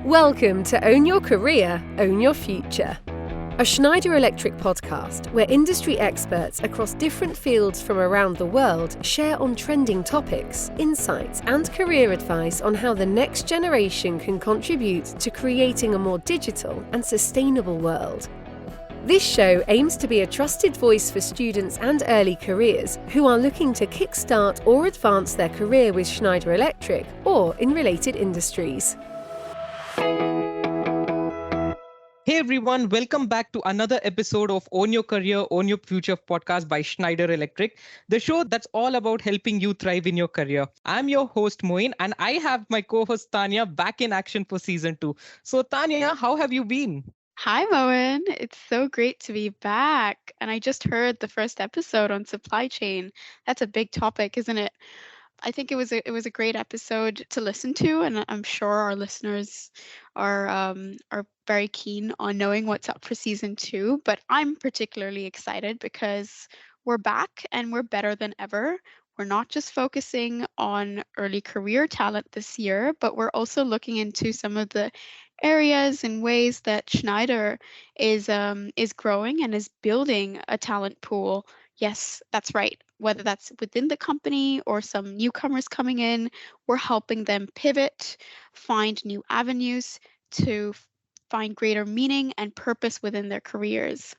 Welcome to Own Your Career, Own Your Future, a Schneider Electric podcast where industry experts across different fields from around the world share on trending topics, insights, and career advice on how the next generation can contribute to creating a more digital and sustainable world. This show aims to be a trusted voice for students and early careers who are looking to kickstart or advance their career with Schneider Electric or in related industries. Hey everyone, welcome back to another episode of Own Your Career, Own Your Future podcast by Schneider Electric, the show that's all about helping you thrive in your career. I'm your host Moin and I have my co-host Tanya back in action for season 2. So Tanya, how have you been? Hi, Moen. It's so great to be back. And I just heard the first episode on supply chain. That's a big topic, isn't it? I think it was a great episode to listen to, and I'm sure our listeners are very keen on knowing what's up for season 2. But I'm particularly excited because we're back and we're better than ever. We're not just focusing on early career talent this year, but we're also looking into some of the areas and ways that Schneider is growing and is building a talent pool. Yes, that's right. Whether that's within the company or some newcomers coming in, we're helping them pivot, find new avenues to find greater meaning and purpose within their careers.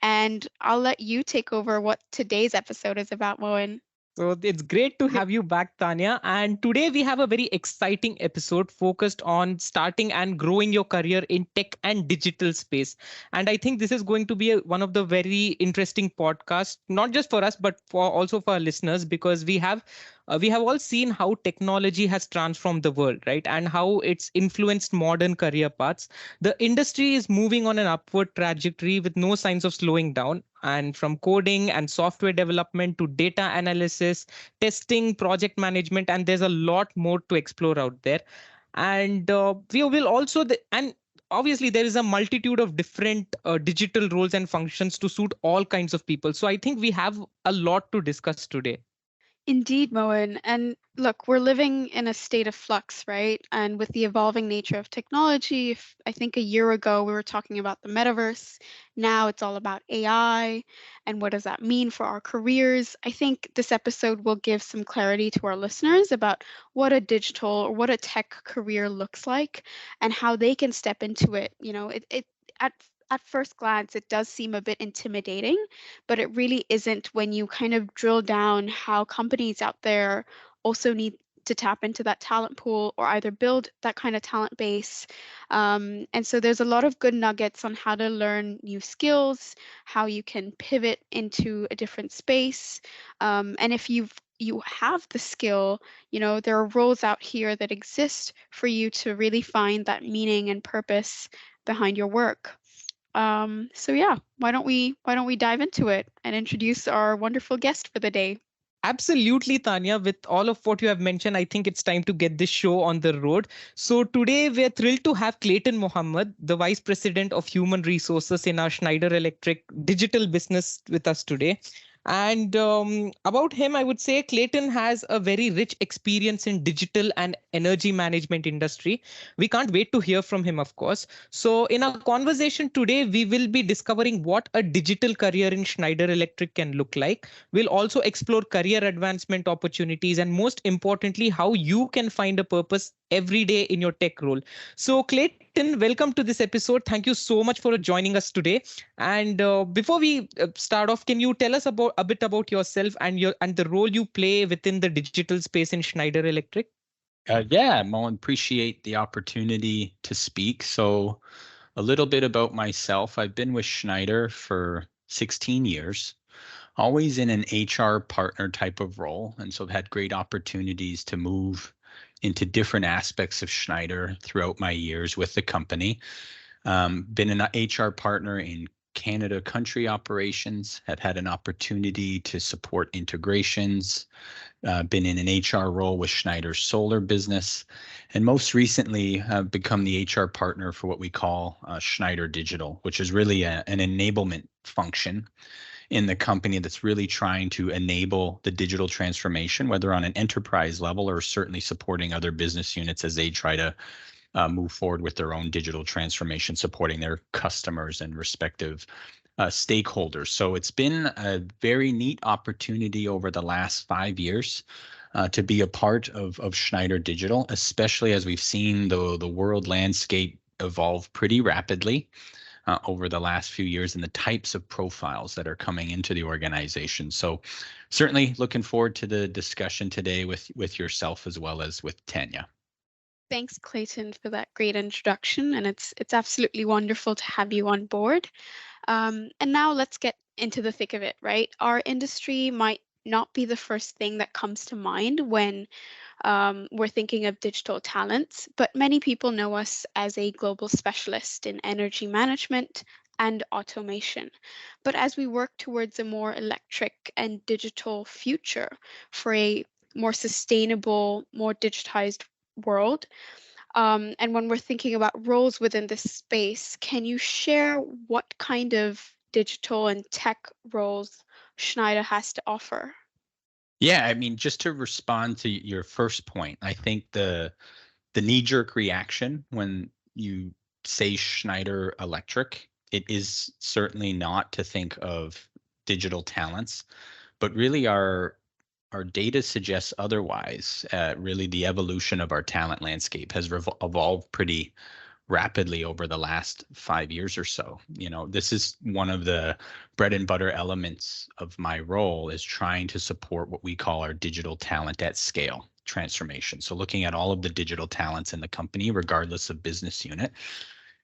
And I'll let you take over what today's episode is about, Moen. So it's great to have you back, Tanya. And today we have a very exciting episode focused on starting and growing your career in tech and digital space. And I think this is going to be one of the very interesting podcasts, not just for us, but also for our listeners, because we have all seen how technology has transformed the world, right? And how it's influenced modern career paths. The industry is moving on an upward trajectory with no signs of slowing down. And from coding and software development to data analysis, testing, project management, and there's a lot more to explore out there. And we will also, and obviously there is a multitude of different digital roles and functions to suit all kinds of people. So I think we have a lot to discuss today. Indeed, Moen. And look, we're living in a state of flux, right? And with the evolving nature of technology, I think a year ago we were talking about the metaverse. Now it's all about AI and what does that mean for our careers. I think this episode will give some clarity to our listeners about what a digital or what a tech career looks like and how they can step into it. You know, at first glance, it does seem a bit intimidating, but it really isn't when you kind of drill down how companies out there also need to tap into that talent pool or either build that kind of talent base. And so there's a lot of good nuggets on how to learn new skills, how you can pivot into a different space. And if you have the skill, you know, there are roles out here that exist for you to really find that meaning and purpose behind your work. So yeah, why don't we dive into it and introduce our wonderful guest for the day? Absolutely, Tanya. With all of what you have mentioned, I think it's time to get this show on the road. So today we're thrilled to have Clayton Mohammed, the Vice President of Human Resources in our Schneider Electric digital business with us today. And about him, I would say Clayton has a very rich experience in digital and energy management industry. We can't wait to hear from him, of course. So in our conversation today, we will be discovering what a digital career in Schneider Electric can look like. We'll also explore career advancement opportunities and most importantly, how you can find a purpose every day in your tech role. So Clayton, welcome to this episode. Thank you so much for joining us today. And before we start off, can you tell us a bit about yourself and the role you play within the digital space in Schneider Electric? Yeah, Mo, appreciate the opportunity to speak. So a little bit about myself. I've been with Schneider for 16 years, always in an HR partner type of role. And so I've had great opportunities to move into different aspects of Schneider throughout my years with the company. Been an HR partner in Canada country operations, have had an opportunity to support integrations, been in an HR role with Schneider's solar business, and most recently become the HR partner for what we call Schneider Digital, which is really an enablement function in the company that's really trying to enable the digital transformation, whether on an enterprise level or certainly supporting other business units as they try to move forward with their own digital transformation, supporting their customers and respective stakeholders. So it's been a very neat opportunity over the last 5 years to be a part of Schneider Digital, especially as we've seen the world landscape evolve pretty rapidly over the last few years and the types of profiles that are coming into the organization. So certainly looking forward to the discussion today with yourself as well as with Tanya. Thanks, Clayton, for that great introduction, and it's absolutely wonderful to have you on board. And now let's get into the thick of it, right? Our industry might not be the first thing that comes to mind when we're thinking of digital talents, but many people know us as a global specialist in energy management and automation. But as we work towards a more electric and digital future for a more sustainable, more digitized world, and when we're thinking about roles within this space, can you share what kind of digital and tech roles Schneider has to offer? Yeah, I mean, just to respond to your first point, I think the knee-jerk reaction when you say Schneider Electric, it is certainly not to think of digital talents, but really our data suggests otherwise. Really, the evolution of our talent landscape has evolved pretty rapidly over the last 5 years or so. You know, this is one of the bread and butter elements of my role, is trying to support what we call our digital talent at scale transformation. So looking at all of the digital talents in the company, regardless of business unit.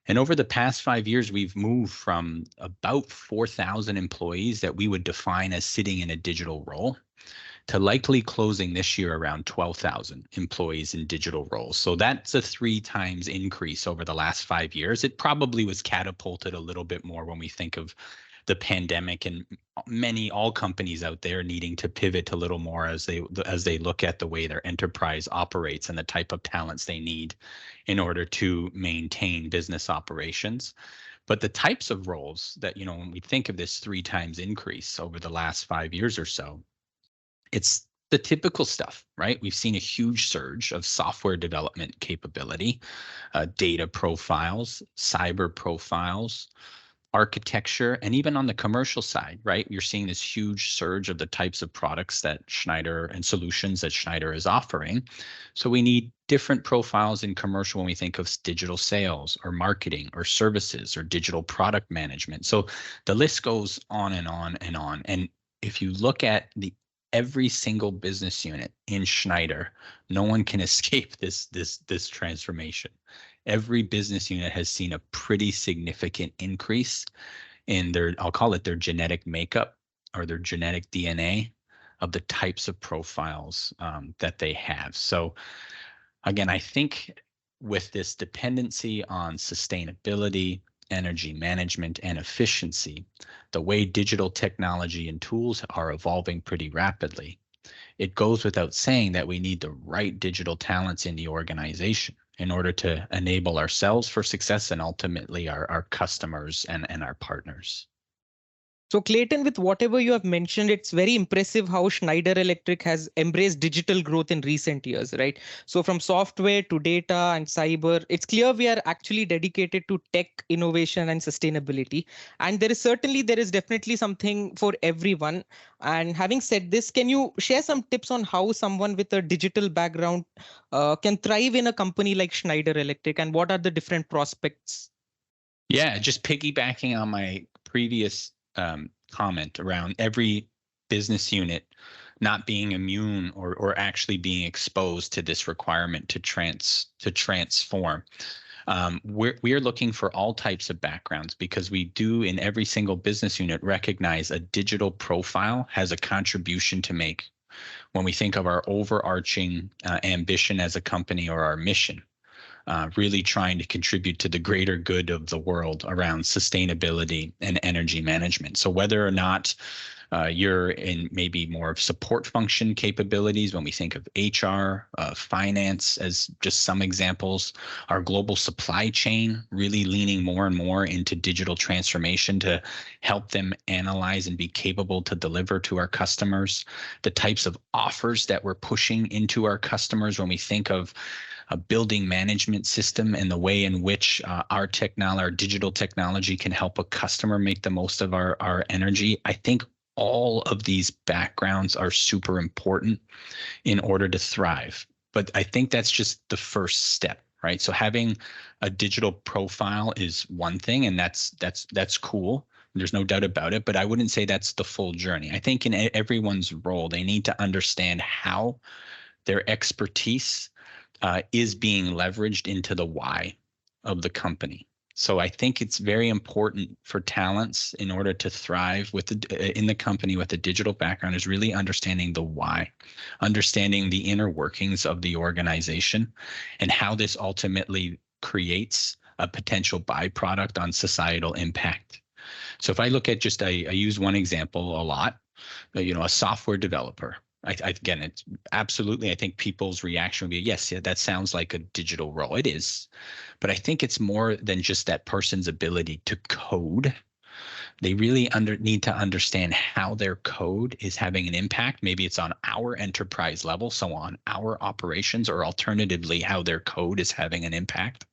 And over the past 5 years, we've moved from about 4,000 employees that we would define as sitting in a digital role to likely closing this year around 12,000 employees in digital roles. So that's a 3 times increase over the last 5 years. It probably was catapulted a little bit more when we think of the pandemic and all companies out there needing to pivot a little more as they look at the way their enterprise operates and the type of talents they need in order to maintain business operations. But the types of roles that, when we think of this 3 times increase over the last 5 years or so, it's the typical stuff, right? We've seen a huge surge of software development capability, data profiles, cyber profiles, architecture, and even on the commercial side, right? You're seeing this huge surge of the types of products that Schneider and solutions that Schneider is offering. So we need different profiles in commercial when we think of digital sales or marketing or services or digital product management. So the list goes on and on and on. And if you look at every single business unit in Schneider, no one can escape this transformation. Every business unit has seen a pretty significant increase in I'll call it their genetic makeup or their genetic DNA of the types of profiles that they have. So again, I think with this dependency on sustainability, energy management, and efficiency, the way digital technology and tools are evolving pretty rapidly, it goes without saying that we need the right digital talents in the organization in order to enable ourselves for success and ultimately our customers and our partners. So Clayton, with whatever you have mentioned, it's very impressive how Schneider Electric has embraced digital growth in recent years, right? So from software to data and cyber, it's clear we are actually dedicated to tech innovation and sustainability. And there is definitely something for everyone. And having said this, can you share some tips on how someone with a digital background can thrive in a company like Schneider Electric, and what are the different prospects? Yeah, just piggybacking on my previous comment around every business unit not being immune or actually being exposed to this requirement to transform. We are looking for all types of backgrounds, because we do in every single business unit recognize a digital profile has a contribution to make when we think of our overarching ambition as a company or our mission. Really trying to contribute to the greater good of the world around sustainability and energy management. So whether or not you're in maybe more of support function capabilities, when we think of HR, finance as just some examples, our global supply chain really leaning more and more into digital transformation to help them analyze and be capable to deliver to our customers, the types of offers that we're pushing into our customers when we think of building management system and the way in which our digital technology can help a customer make the most of our energy. I think all of these backgrounds are super important in order to thrive. But I think that's just the first step, right? So having a digital profile is one thing, and that's cool. There's no doubt about it, but I wouldn't say that's the full journey. I think in everyone's role, they need to understand how their expertise is being leveraged into the why of the company. So I think it's very important for talents in order to thrive in the company with a digital background is really understanding the why, understanding the inner workings of the organization and how this ultimately creates a potential byproduct on societal impact. So if I look at I use one example a lot, a software developer. Again, it's absolutely, I think people's reaction would be, yes, yeah, that sounds like a digital role. It is. But I think it's more than just that person's ability to code. They really need to understand how their code is having an impact. Maybe it's on our enterprise level, so on our operations, or alternatively, how their code is having an impact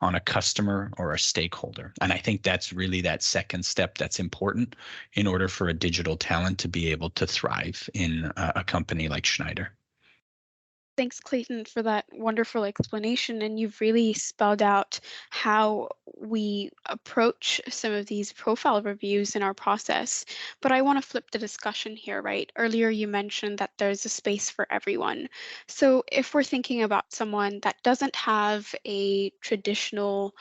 on a customer or a stakeholder. And I think that's really that second step that's important in order for a digital talent to be able to thrive in a company like Schneider. Thanks, Clayton, for that wonderful explanation. And you've really spelled out how we approach some of these profile reviews in our process. But I want to flip the discussion here, right? Earlier, you mentioned that there's a space for everyone. So if we're thinking about someone that doesn't have a traditional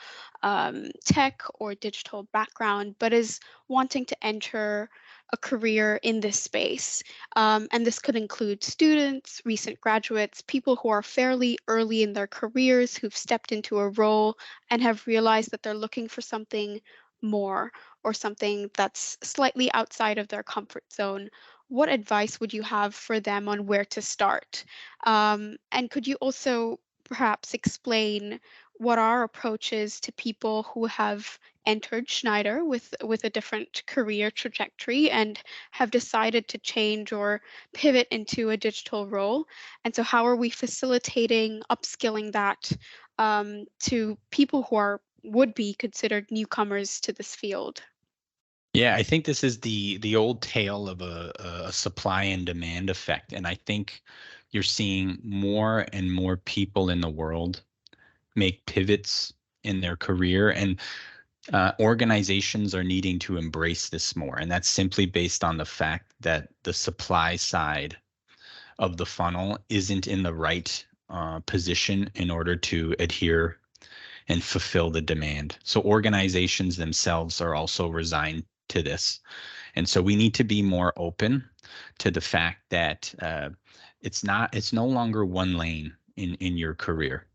tech or digital background, but is wanting to enter a career in this space. And this could include students, recent graduates, people who are fairly early in their careers, who've stepped into a role and have realized that they're looking for something more or something that's slightly outside of their comfort zone. What advice would you have for them on where to start? And could you also perhaps explain what our approach is to people who have entered Schneider with a different career trajectory and have decided to change or pivot into a digital role? And so how are we facilitating upskilling that to people who would be considered newcomers to this field? Yeah, I think this is the old tale of a supply and demand effect. And I think you're seeing more and more people in the world make pivots in their career, and organizations are needing to embrace this more. And that's simply based on the fact that the supply side of the funnel isn't in the right position in order to adhere and fulfill the demand. So organizations themselves are also resigned to this. And so we need to be more open to the fact that it's no longer one lane in your career.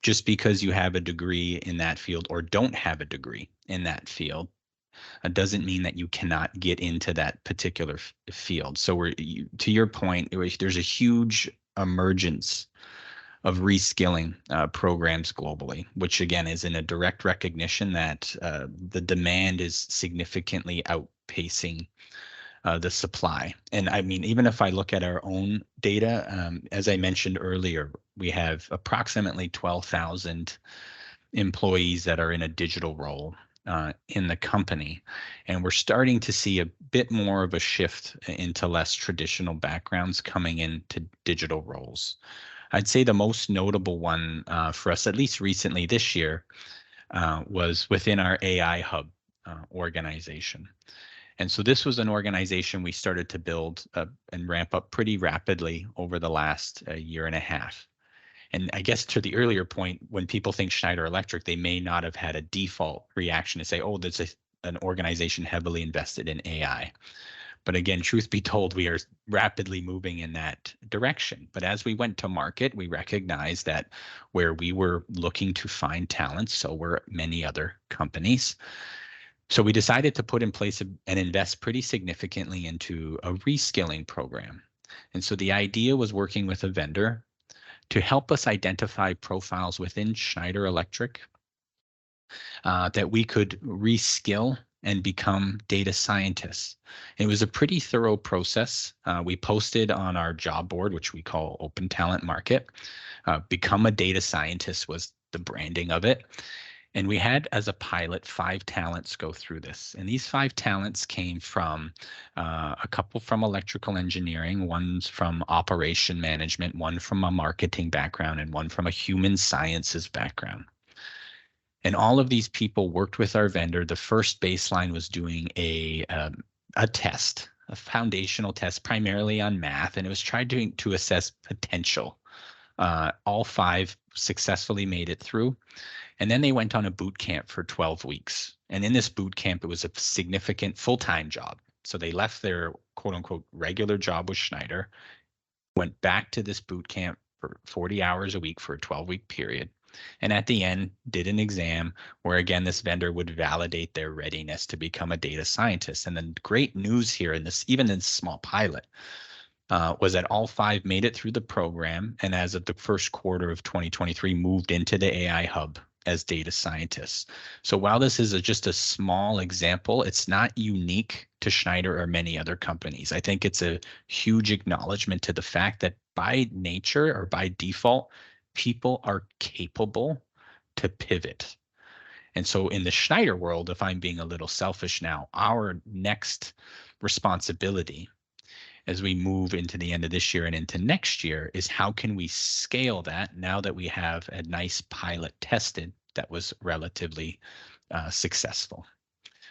Just because you have a degree in that field or don't have a degree in that field doesn't mean that you cannot get into that particular field. So to your point, there's a huge emergence of reskilling programs globally, which again is in a direct recognition that the demand is significantly outpacing the supply. And I mean, even if I look at our own data, as I mentioned earlier, we have approximately 12,000 employees that are in a digital role in the company. And we're starting to see a bit more of a shift into less traditional backgrounds coming into digital roles. I'd say the most notable one for us, at least recently this year, was within our AI Hub organization. And so this was an organization we started to build and ramp up pretty rapidly over the last year and a half. And I guess to the earlier point, when people think Schneider Electric, they may not have had a default reaction to say, oh, there's an organization heavily invested in AI. But again, truth be told, we are rapidly moving in that direction. But as we went to market, we recognized that where we were looking to find talent, so were many other companies. So we decided to put in place and invest pretty significantly into a reskilling program. And so the idea was working with a vendor to help us identify profiles within Schneider Electric that we could reskill and become data scientists. It was a pretty thorough process. We posted on our job board, which we call Open Talent Market. Become a data scientist was the branding of it. And we had, as a pilot, 5 talents go through this. And these 5 talents came from a couple from electrical engineering, one's from operation management, one from a marketing background, and one from a human sciences background. And all of these people worked with our vendor. The first baseline was doing a test, a foundational test, primarily on math, and it was tried to assess potential. All 5 successfully made it through. And then they went on a boot camp for 12 weeks. And in this boot camp, it was a significant full-time job. So they left their quote unquote regular job with Schneider, went back to this boot camp for 40 hours a week for a 12-week period. And at the end, did an exam where, again, this vendor would validate their readiness to become a data scientist. And then great news here in this, even in this small pilot, was that all 5 made it through the program. And as of the first quarter of 2023, moved into the AI hub as data scientists. So while this is just a small example, it's not unique to Schneider or many other companies. I think it's a huge acknowledgement to the fact that by nature or by default, people are capable to pivot. And so in the Schneider world, if I'm being a little selfish now, our next responsibility as we move into the end of this year and into next year is how can we scale that now that we have a nice pilot tested that was relatively successful.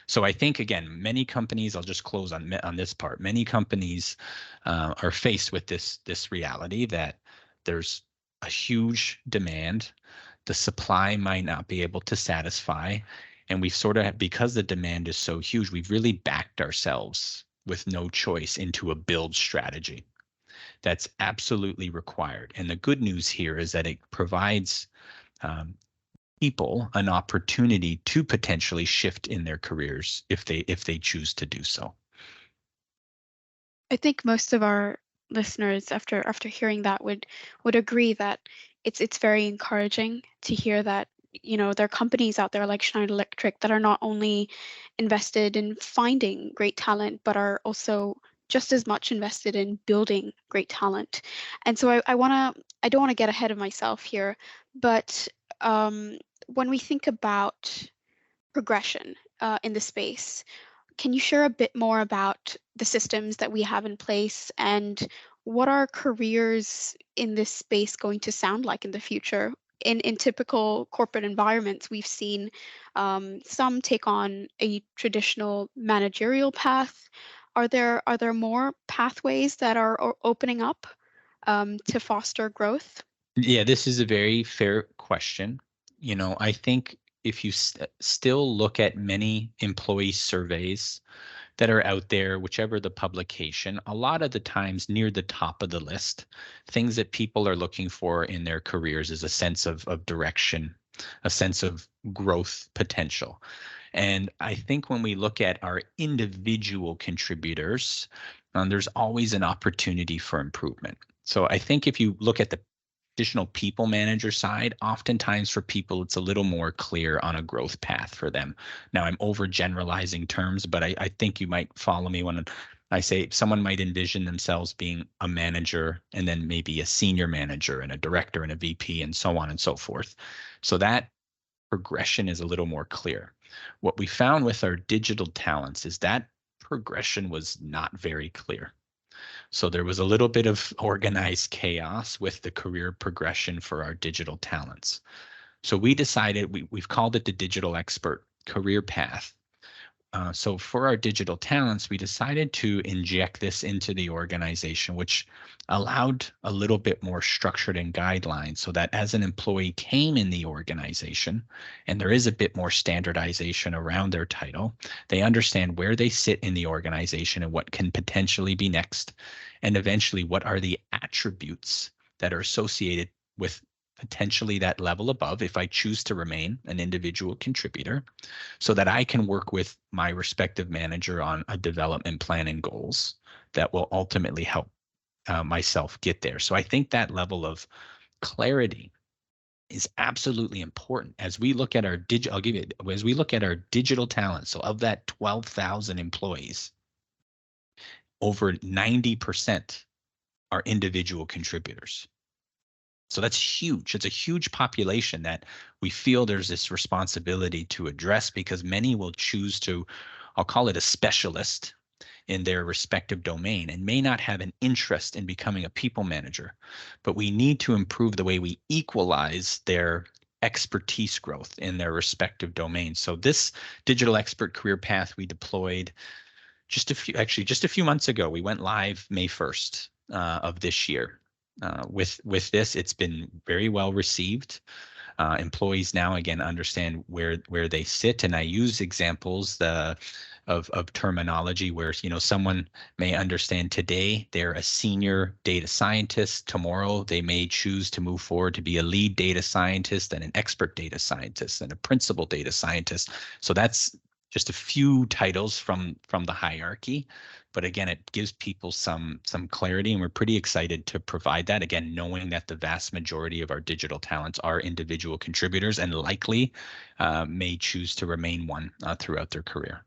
So I think, again, many companies, I'll just close on this part, many companies are faced with this reality that there's a huge demand, the supply might not be able to satisfy, and we've sort of, because the demand is so huge, we've really backed ourselves with no choice into a build strategy that's absolutely required. And the good news here is that it provides people an opportunity to potentially shift in their careers if they choose to do so. I think most of our listeners, after hearing that, would agree that it's very encouraging to hear that there are companies out there like Schneider Electric that are not only invested in finding great talent, but are also just as much invested in building great talent. And so I don't want to get ahead of myself here, but when we think about progression in the space, can you share a bit more about the systems that we have in place and what are careers in this space going to sound like in the future? In typical corporate environments, we've seen some take on a traditional managerial path. Are there more pathways that are opening up to foster growth? Yeah, this is a very fair question. I think if you still look at many employee surveys that are out there, whichever the publication, a lot of the times near the top of the list, things that people are looking for in their careers is a sense of direction, a sense of growth potential. And I think when we look at our individual contributors, there's always an opportunity for improvement. So I think if you look at the additional people manager side, oftentimes for people, it's a little more clear on a growth path for them. Now, I'm overgeneralizing terms, but I think you might follow me when I say someone might envision themselves being a manager and then maybe a senior manager and a director and a VP and so on and so forth. So that progression is a little more clear. What we found with our digital talents is that progression was not very clear. So there was a little bit of organized chaos with the career progression for our digital talents. So we decided, we've called it the digital expert career path. So for our digital talents, we decided to inject this into the organization, which allowed a little bit more structured and guidelines so that as an employee came in the organization, and there is a bit more standardization around their title, they understand where they sit in the organization and what can potentially be next, and eventually what are the attributes that are associated with potentially that level above if I choose to remain an individual contributor, so that I can work with my respective manager on a development plan and goals that will ultimately help myself get there. So I think that level of clarity is absolutely important. As we look at our as we look at our digital talent, so of that 12,000 employees, over 90% are individual contributors. So that's huge. It's a huge population that we feel there's this responsibility to address, because many will choose to, I'll call it a specialist in their respective domain, and may not have an interest in becoming a people manager. But we need to improve the way we equalize their expertise growth in their respective domains. So this digital expert career path we deployed just a few months ago. We went live May 1st of this year. With this, it's been very well received. Employees now again understand where they sit, and I use examples of terminology where someone may understand today they're a senior data scientist. Tomorrow they may choose to move forward to be a lead data scientist and an expert data scientist and a principal data scientist. So that's just a few titles from the hierarchy. But again, it gives people some clarity, and we're pretty excited to provide that, again, knowing that the vast majority of our digital talents are individual contributors and likely may choose to remain one throughout their career.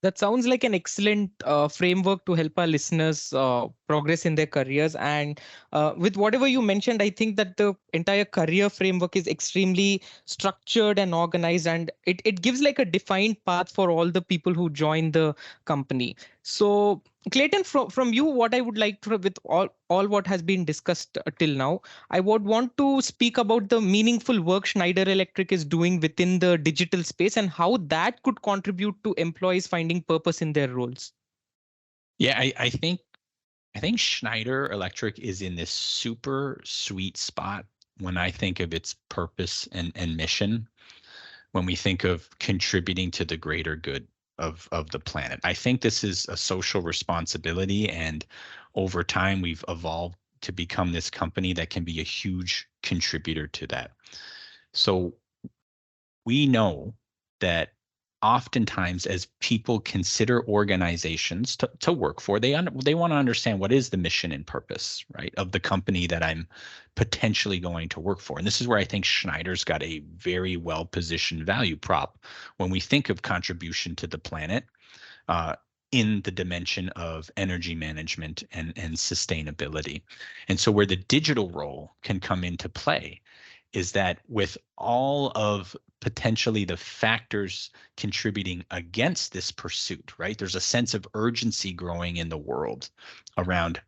That sounds like an excellent framework to help our listeners progress in their careers. And with whatever you mentioned, I think that the entire career framework is extremely structured and organized, and it gives like a defined path for all the people who join the company. So Clayton, from you, what I would like to, with all what has been discussed till now, I would want to speak about the meaningful work Schneider Electric is doing within the digital space and how that could contribute to employees finding purpose in their roles. Yeah, I think Schneider Electric is in this super sweet spot when I think of its purpose and mission, when we think of contributing to the greater good of the planet. I think this is a social responsibility, and over time we've evolved to become this company that can be a huge contributor to that. So we know that oftentimes as people consider organizations to work for, they want to understand what is the mission and purpose, right, of the company that I'm potentially going to work for. And this is where I think Schneider's got a very well positioned value prop when we think of contribution to the planet in the dimension of energy management and sustainability. And so where the digital role can come into play is that with all of potentially the factors contributing against this pursuit, right? There's a sense of urgency growing in the world around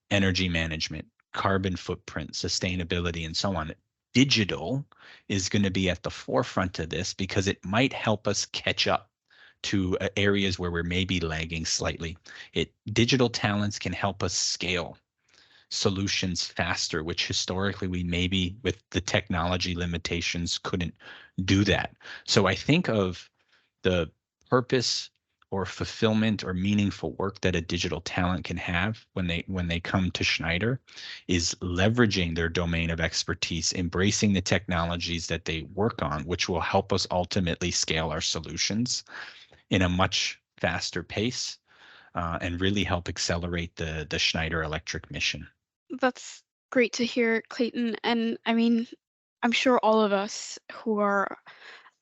energy management, carbon footprint, sustainability, and so on. Digital is going to be at the forefront of this because it might help us catch up to areas where we're maybe lagging slightly. Digital talents can help us scale solutions faster, which historically we maybe with the technology limitations couldn't do that. So I think of the purpose or fulfillment or meaningful work that a digital talent can have when they come to Schneider is leveraging their domain of expertise, embracing the technologies that they work on, which will help us ultimately scale our solutions in a much faster pace and really help accelerate the Schneider Electric mission. That's great to hear, Clayton. And I mean, I'm sure all of us who are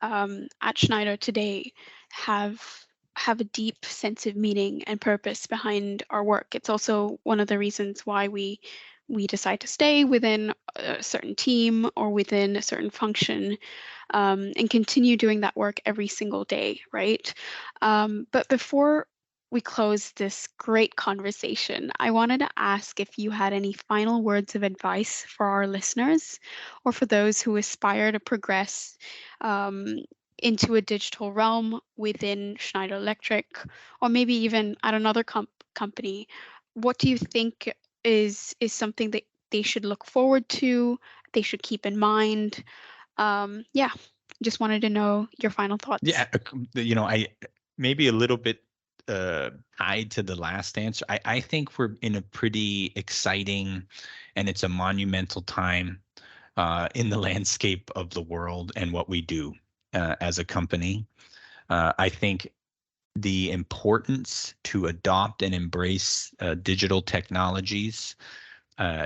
at Schneider today have a deep sense of meaning and purpose behind our work. It's also one of the reasons why we decide to stay within a certain team or within a certain function and continue doing that work every single day, right? But before we close this great conversation, I wanted to ask if you had any final words of advice for our listeners or for those who aspire to progress into a digital realm within Schneider Electric or maybe even at another company. What do you think is something that they should look forward to, they should keep in mind? Just wanted to know your final thoughts. Yeah, I maybe a little bit tied to the last answer. I think we're in a pretty exciting and it's a monumental time in the landscape of the world and what we do as a company. I think the importance to adopt and embrace digital technologies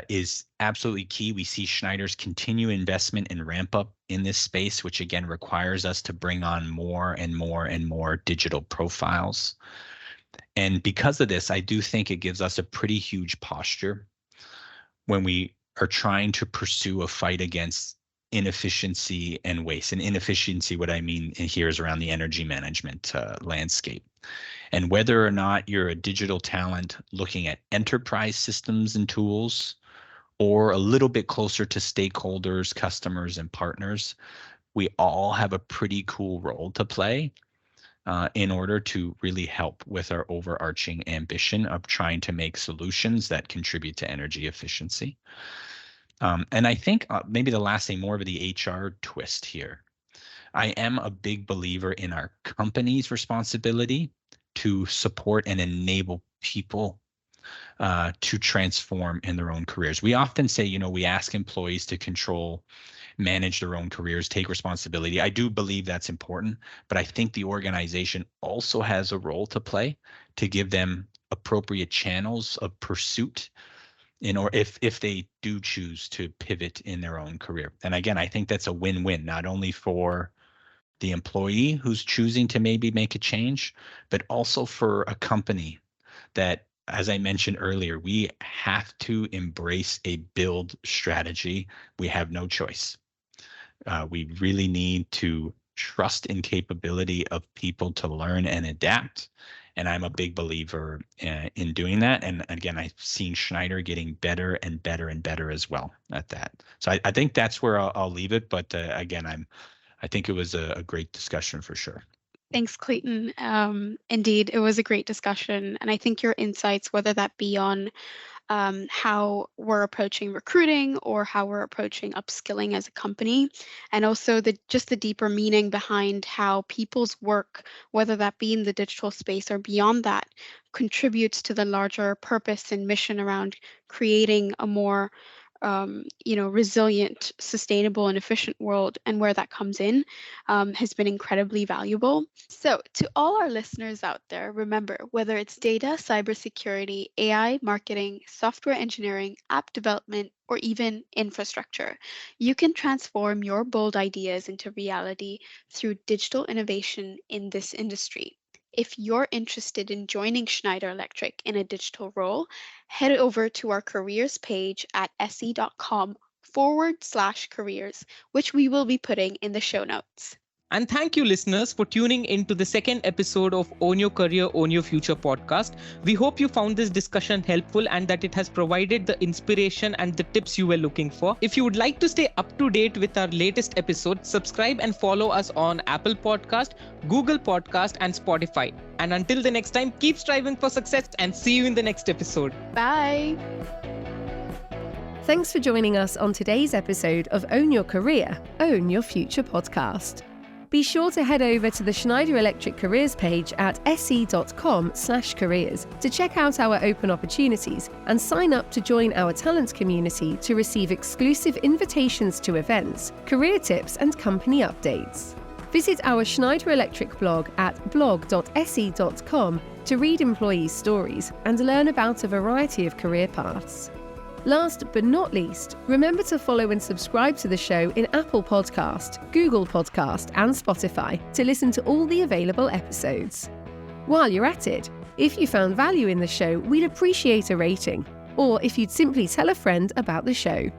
is absolutely key. We see Schneider's continued investment and ramp up in this space, which again requires us to bring on more and more and more digital profiles. And because of this, I do think it gives us a pretty huge posture when we are trying to pursue a fight against inefficiency and waste. And inefficiency, what I mean here is around the energy management landscape. And whether or not you're a digital talent looking at enterprise systems and tools, or a little bit closer to stakeholders, customers, and partners, we all have a pretty cool role to play in order to really help with our overarching ambition of trying to make solutions that contribute to energy efficiency. And I think maybe the last thing, more of the HR twist here. I am a big believer in our company's responsibility to support and enable people to transform in their own careers. We often say, we ask employees to control, manage their own careers, take responsibility. I do believe that's important, but I think the organization also has a role to play to give them appropriate channels of pursuit if they do choose to pivot in their own career. And again, I think that's a win-win, not only for the employee who's choosing to maybe make a change, but also for a company that, as I mentioned earlier, we have to embrace a build strategy. We have no choice. We really need to trust in capability of people to learn and adapt. And I'm a big believer in doing that. And again, I've seen Schneider getting better and better and better as well at that. So I think that's where I'll leave it. But again, I think it was a great discussion for sure. Thanks, Clayton. Indeed, it was a great discussion. And I think your insights, whether that be on how we're approaching recruiting or how we're approaching upskilling as a company, and also the deeper meaning behind how people's work, whether that be in the digital space or beyond that, contributes to the larger purpose and mission around creating a more resilient, sustainable, and efficient world, and where that comes in has been incredibly valuable. So to all our listeners out there, remember, whether it's data, cybersecurity, AI, marketing, software engineering, app development, or even infrastructure, you can transform your bold ideas into reality through digital innovation in this industry. If you're interested in joining Schneider Electric in a digital role, head over to our careers page at se.com/careers, which we will be putting in the show notes. And thank you, listeners, for tuning into the second episode of Own Your Career, Own Your Future podcast. We hope you found this discussion helpful and that it has provided the inspiration and the tips you were looking for. If you would like to stay up to date with our latest episode, subscribe and follow us on Apple Podcast, Google Podcast, and Spotify. And until the next time, keep striving for success and see you in the next episode. Bye. Thanks for joining us on today's episode of Own Your Career, Own Your Future podcast. Be sure to head over to the Schneider Electric careers page at se.com/careers to check out our open opportunities and sign up to join our talent community to receive exclusive invitations to events, career tips, and company updates. Visit our Schneider Electric blog at blog.se.com to read employee stories and learn about a variety of career paths. Last but not least, remember to follow and subscribe to the show in Apple Podcast, Google Podcast, and Spotify to listen to all the available episodes. While you're at it, if you found value in the show, we'd appreciate a rating, or if you'd simply tell a friend about the show.